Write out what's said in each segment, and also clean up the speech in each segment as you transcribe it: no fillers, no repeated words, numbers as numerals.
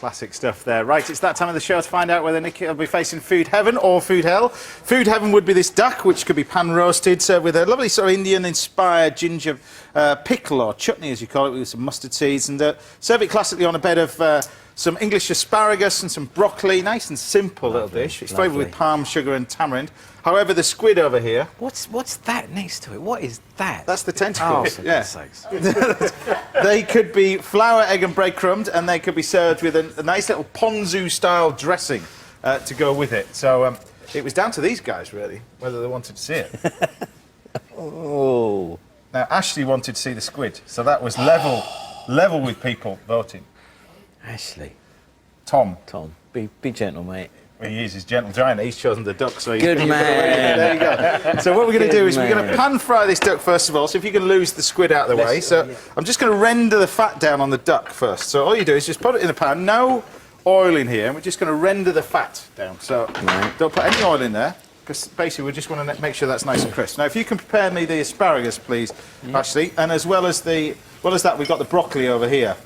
Classic stuff there. Right, it's that time of the show to find out whether Nick will be facing food heaven or food hell. Food heaven would be this duck, which could be pan roasted, served with a lovely sort of Indian-inspired ginger pickle or chutney, as you call it, with some mustard seeds, and serve it classically on a bed of some English asparagus and some broccoli. Nice and simple little dish. It's flavoured with palm sugar and tamarind. However, the squid over here... What's that next to it? What is that? That's the tentacles. Oh, for God's sakes. They could be flour, egg and breadcrumbed, and they could be served with a nice little ponzu-style dressing to go with it. So it was down to these guys, really, whether they wanted to see it. Oh. Now, Ashley wanted to see the squid, so that was level with people voting. Ashley. Tom, be gentle, mate. well, he is his gentle giant. He's chosen the duck, so Good man. There you go. So what we're going to do is we're going to pan fry this duck first of all. So if you can lose the squid out of the way. So I'm just going to render the fat down on the duck first. So all you do is just put it in a pan. No oil in here. And we're just going to render the fat down. So don't put any oil in there, because basically we just want to make sure that's nice and crisp. Now, if you can prepare me the asparagus, please, Ashley, and as well as that, we've got the broccoli over here.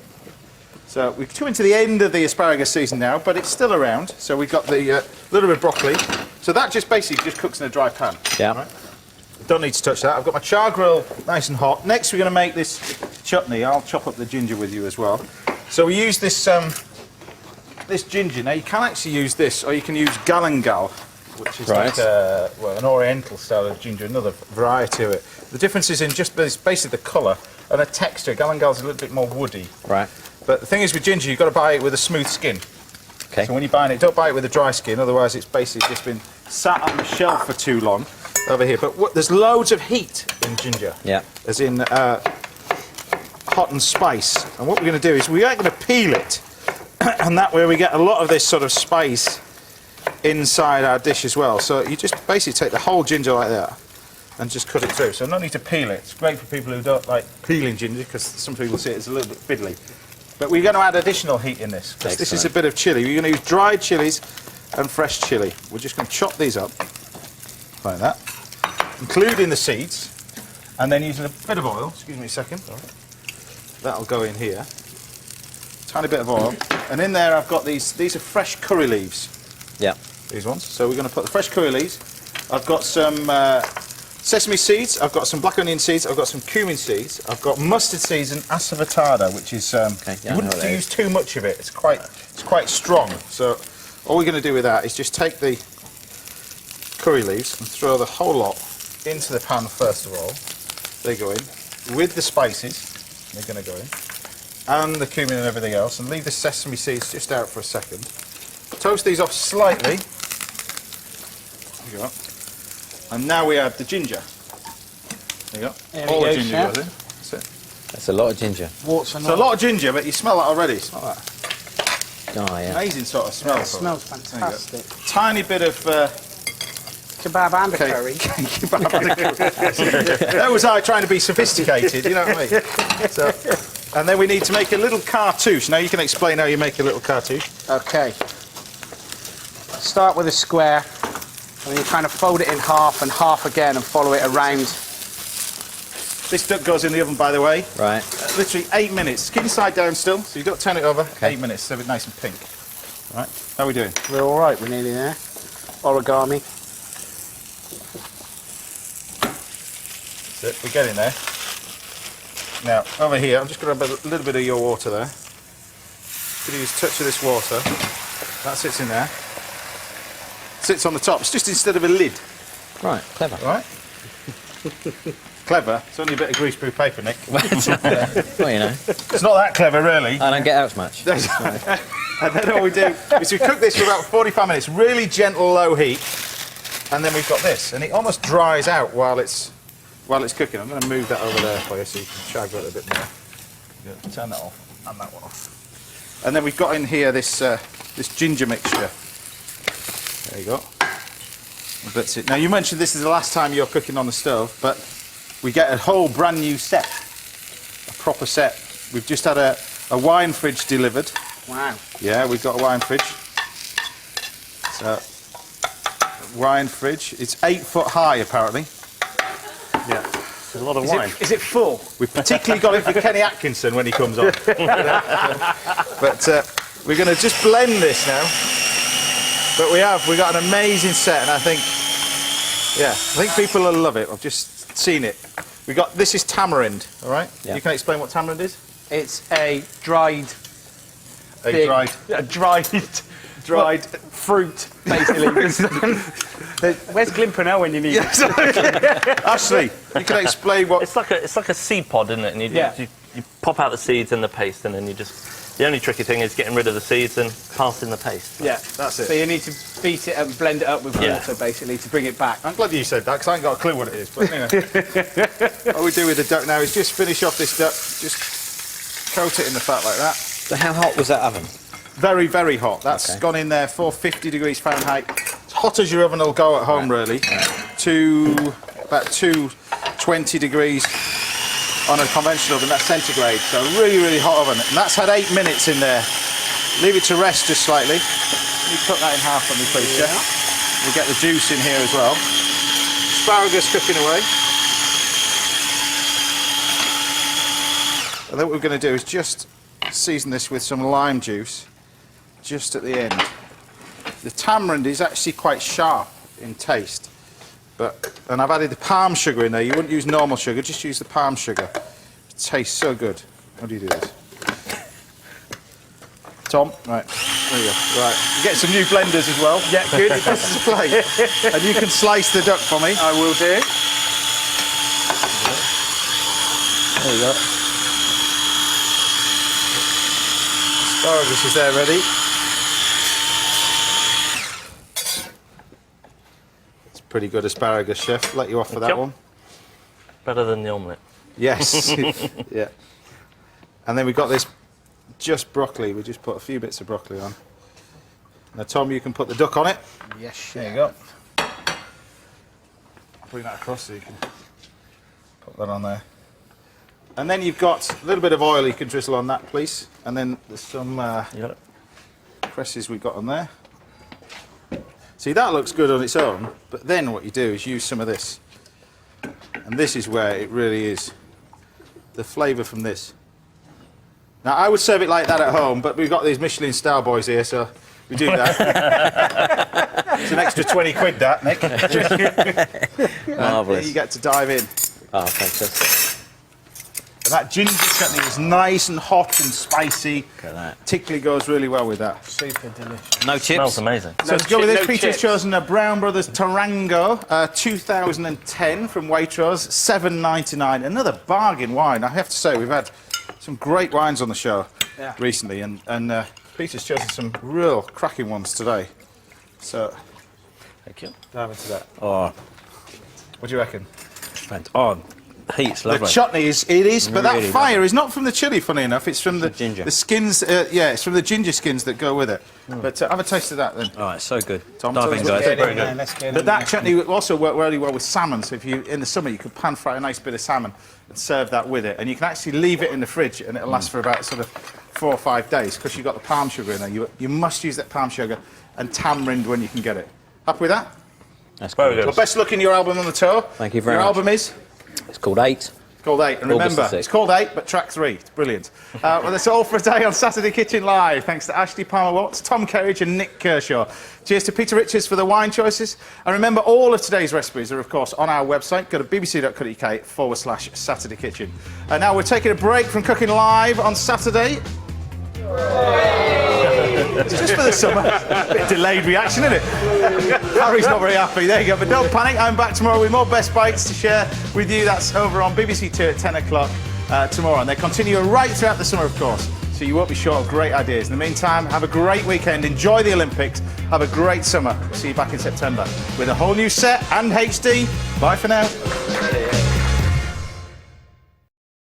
So we're coming to the end of the asparagus season now, but it's still around. So we've got the little bit of broccoli. So that just basically just cooks in a dry pan. Yeah. Right? Don't need to touch that. I've got my char grill nice and hot. Next, we're going to make this chutney. I'll chop up the ginger with you as well. So we use this this ginger. Now you can actually use this, or you can use galangal, which is like an Oriental style of ginger, another variety of it. The difference is in just basically the colour and the texture. Galangal's a little bit more woody. Right. But the thing is with ginger, you've got to buy it with a smooth skin. Okay. So when you're buying it, don't buy it with a dry skin, otherwise it's basically just been sat on the shelf for too long over here. But there's loads of heat in ginger. Yeah. As in hot and spice. And what we're going to do is we are going to peel it. And that way we get a lot of this sort of spice inside our dish as well. So you just basically take the whole ginger like that and just cut it through. So no need to peel it. It's great for people who don't like peeling ginger, because some people see it as a little bit fiddly. But we're going to add additional heat in this, because this is a bit of chilli. We're going to use dried chilies and fresh chilli. We're just going to chop these up like that, including the seeds, and then using a bit of oil. Excuse me a second. That'll go in here. Tiny bit of oil, and in there I've got these are fresh curry leaves. Yeah. These ones. So we're going to put the fresh curry leaves. I've got some sesame seeds, I've got some black onion seeds, I've got some cumin seeds, I've got mustard seeds and asafoetida, which is you wouldn't have to use too much of it. It's quite strong. So all we're going to do with that is just take the curry leaves and throw the whole lot into the pan first of all. They go in with the spices. They're going to go in. And the cumin and everything else, and leave the sesame seeds just out for a second. Toast these off slightly. There you go. And now we add the ginger. There you go. All the ginger goes in. That's it. That's a lot of ginger. It's a lot of ginger, but you smell that already. Smell that. Oh, yeah. Amazing sort of smell. It smells fantastic. Tiny bit of... kebab and a curry. Kebab and a curry. That was I trying to be sophisticated, you know what I mean? So, and then we need to make a little cartouche. Now you can explain how you make a little cartouche. Okay. Start with a square, and then you kind of fold it in half and half again and follow it around. This duck goes in the oven, by the way. Right. Literally 8 minutes. Keep the side down still, so you've got to turn it over. 8 minutes, so it's nice and pink. Right. How are we doing? We're all right. We're nearly there. Origami. That's it. We're getting there. Now, over here, I'm just going to add a little bit of your water there. Going to use a touch of this water. That sits in there. Sits on the top. It's just instead of a lid. Right, clever. Right? Clever? It's only a bit of greaseproof paper, Nick. Well, you know. It's not that clever, really. I don't get out as much. And then all we do is we cook this for about 45 minutes, really gentle, low heat, and then we've got this. And it almost dries out while it's cooking. I'm going to move that over there for you so you can shag it a bit more. Turn that off, and that one off. And then we've got in here this this ginger mixture. There you go. That's it. Now you mentioned this is the last time you're cooking on the stove, but we get a whole brand new set, a proper set. We've just had a wine fridge delivered. Wow. Yeah, we've got a wine fridge. So, wine fridge. It's 8 foot high, apparently. Yeah, it's a lot of wine. Is it full? We've particularly got it for Kenny Atkinson when he comes on. But We're going to just blend this now. But we got an amazing set, and I think people will love it. I've just seen it. This is tamarind, all right? Yeah. You can explain what tamarind is? It's a dried dried fruit, basically. Where's Glimper now when you need it? Ashley, you can explain what... It's like a seed pod, isn't it? And you pop out the seeds in the paste, and then you just... The only tricky thing is getting rid of the seeds and passing the paste. Yeah, that's it. So you need to beat it and blend it up with water, basically, to bring it back. I'm glad you said that, because I ain't got a clue what it is. But anyway, what we do with the duck now is just finish off this duck, just coat it in the fat like that. So how hot was that oven? Very, very hot. That's gone in there 450 degrees Fahrenheit. As hot as your oven will go at home, really. To about 220 degrees on a conventional oven. That's centigrade. So really, really hot oven. And that's had 8 minutes in there. Leave it to rest just slightly. Can you cut that in half for me, please, Chef? We'll get the juice in here as well. Asparagus cooking away. And then what we're going to do is just season this with some lime juice just at the end. The tamarind is actually quite sharp in taste, and I've added the palm sugar in there. You wouldn't use normal sugar, just use the palm sugar. It tastes so good. How do you do this? Tom, right, there you go. Right, you get some new blenders as well. Yeah, good. This is a plate. And you can slice the duck for me. I will do. There you go. Asparagus is there ready. It's pretty good asparagus, Chef. Let you off for that one. Better than the omelette. Yes. Yeah. And then we've got this just broccoli. We just put a few bits of broccoli on. Now, Tom, you can put the duck on it. Yes, Chef. There you go. Bring that across so you can put that on there. And then you've got a little bit of oil you can drizzle on that, please. And then there's some cresses we've got on there. See, that looks good on its own, but then what you do is use some of this. And this is where it really is. The flavour from this. Now, I would serve it like that at home, but we've got these Michelin star boys here, so we do that. It's an extra 20 quid, that, Nick. Marvellous. You get to dive in. Oh, fantastic. And that ginger chutney is nice and hot and spicy. Look at that. Particularly goes really well with that. Super delicious. No chips? Smells amazing. So to go with this, Peter's chips. chosen a Brown Brothers Tarango 2010 from Waitrose, $7.99. Another bargain wine. I have to say, we've had some great wines on the show recently, and Peter's chosen some real cracking ones today. So, Thank you. dive into that. Oh, What do you reckon? oh, heat's lovely. The chutney is, but that Really fire is not from the chilli, funny enough. It's from the ginger. the skins, it's from the ginger skins that go with it. But have a taste of that then. Oh, it's so good. Tom, Dive tell in, us what guys. you Very good. Let's get But that chutney will also work really well with salmon. So if you, in the summer, you could pan fry a nice bit of salmon and serve that with it. And you can actually leave it in the fridge and it'll last for about sort of 4 or 5 days because you've got the palm sugar in there. You must use that palm sugar and tamarind when you can get it. Happy with that? That's Very good. good. Well, best luck in your album on the tour. Thank you very your much. Your album is? It's called 8. It's called 8. And August remember, the it's 6th. called 8, but track 3. It's brilliant. Well, that's all for today on Saturday Kitchen Live. Thanks to Ashley Palmer-Watts, Tom Kerridge and Nik Kershaw. Cheers to Peter Richards for the wine choices. And remember, all of today's recipes are, of course, on our website. Go to bbc.co.uk/Saturday Kitchen. And now we're taking a break from cooking live on Saturday. It's just for the summer. A bit delayed reaction, isn't it? Harry's not very happy. There you go. But don't panic. I'm back tomorrow with more Best Bites to share with you. That's over on BBC 2 at 10 o'clock tomorrow. And they continue right throughout the summer, of course. So you won't be short of great ideas. In the meantime, have a great weekend. Enjoy the Olympics. Have a great summer. We'll see you back in September with a whole new set and HD. Bye for now.